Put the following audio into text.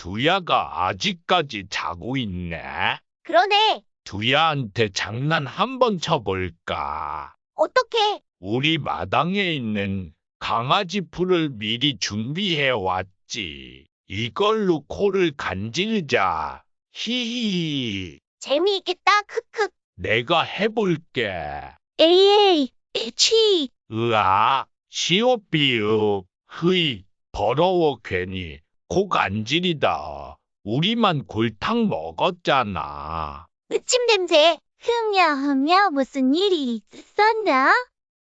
두야가 아직까지 자고 있네. 그러네. 두야한테 장난 한번 쳐볼까? 어떡해? 우리 마당에 있는 강아지 풀을 미리 준비해 왔지. 이걸로 코를 간지르자. 히히. 재미있겠다. 크크. 내가 해볼게. 에이, 에취. 으아, 시오삐읍, 흐이, 더러워 괜히, 코 간지리다. 우리만 골탕 먹었잖아. 으침 냄새. 흠야, 무슨 일이 있었나?